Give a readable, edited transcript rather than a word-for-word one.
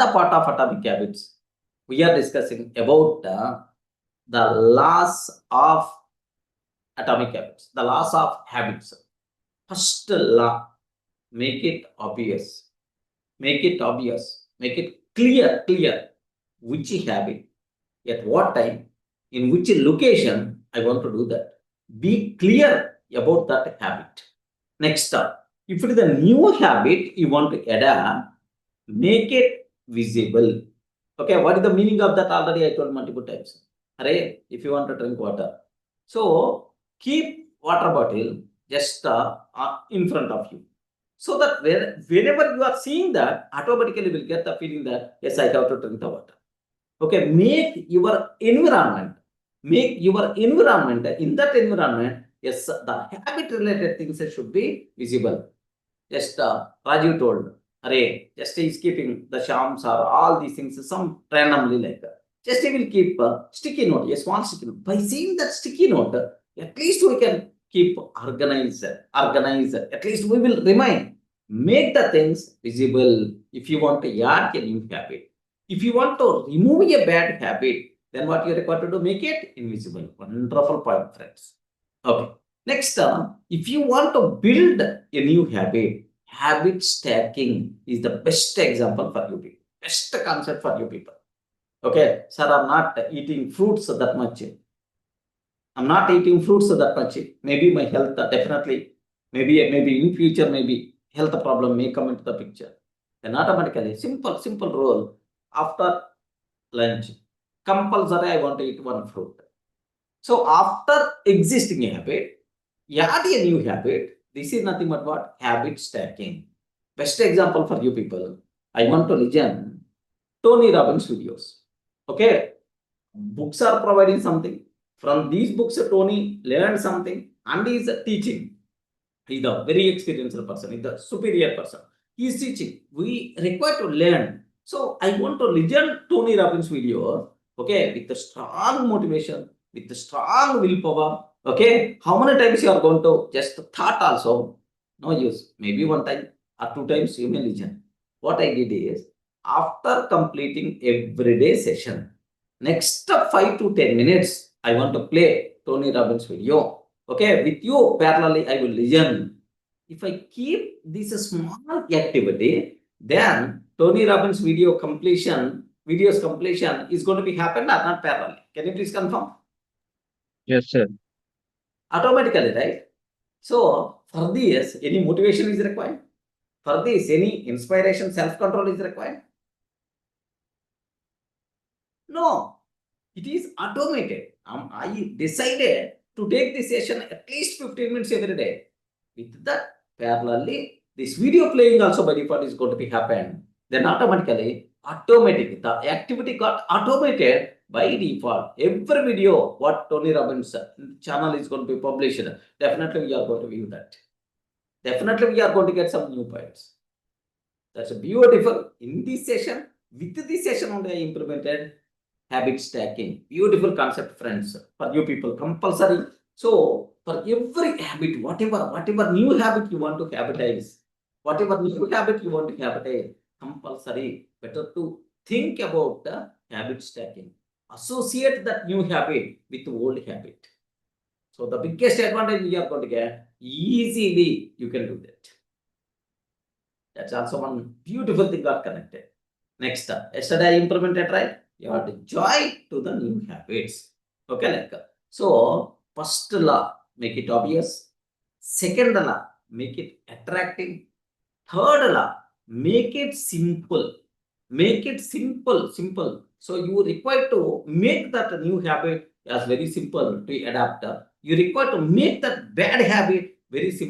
The part of atomic habits, we are discussing about the laws of atomic habits, the laws of habits. First law, make it obvious, make it obvious, make it clear, which habit, at what time, in which location I want to do that. Be clear about that habit. Next up, if it is a new habit you want to adapt, make it visible. Okay, what is the meaning of that? Already I told multiple times. Array, if you want to drink water, so keep water bottle just in front of you, so that whenever you are seeing that, automatically you will get the feeling that yes, I have to drink the water. Okay, make your environment, in that environment, yes, the habit related things should be visible. Just Raju told, Array, just he is keeping the shams or all these things, some randomly like that. Just he will keep a sticky note, a small sticky note. By seeing that sticky note, at least we can keep organized. At least we will remind. Make the things visible if you want to add a new habit. If you want to remove a bad habit, then what you require to do? Make it invisible. Wonderful point, friends. Okay. Next, if you want to build a new habit, habit stacking is the best example for you people. Best concept for you people. Okay, sir, I'm not eating fruits that much. I'm not eating fruits that much. Maybe my health, definitely, maybe in future, maybe health problem may come into the picture. Then automatically, simple rule. After lunch, compulsory I want to eat one fruit. So after existing habit, add a new habit. This is nothing but what? Habit stacking. Best example for you people. I want to listen Tony Robbins videos. Okay. Books are providing something. From these books, Tony learned something and he is teaching. He is a very experienced person. He is the superior person. He is teaching. We require to learn. So I want to listen Tony Robbins video. Okay, with the strong motivation, with the strong willpower. Okay, how many times you are going to just thought also? No use. Maybe one time or two times you may listen. What I did is, after completing everyday session, next 5 to 10 minutes, I want to play Tony Robbins video. Okay, with you parallelly, I will listen. If I keep this small activity, then Tony Robbins video's completion is going to be happen or not parallelly. Can you please confirm? Yes, sir. Automatically, right? So for this, any motivation is required. For this, any inspiration, self-control is required. No, it is automated. I decided to take this session at least 15 minutes every day. With that, parallelly, this video playing also by default is going to be happen. Then automatic, the activity got automated by default. Every video what Tony Robbins channel is going to be published, definitely we are going to view that. Definitely we are going to get some new points. That's beautiful. In this session, with this session only I implemented habit stacking. Beautiful concept, friends, for you people, compulsory. So for every habit, whatever new habit you want to habitize, compulsory, better to think about the habit stacking. Associate that new habit with the old habit. So the biggest advantage you are going to get, easily you can do that. That's also one beautiful thing got connected. Next up, yesterday I implemented, right? You have to join to the new habits. Okay, like so. First law, make it obvious. Second law, make it attractive. Third law, make it simple. Make it simple. So you require to make that new habit as very simple to adapt. You require to make that bad habit very simple.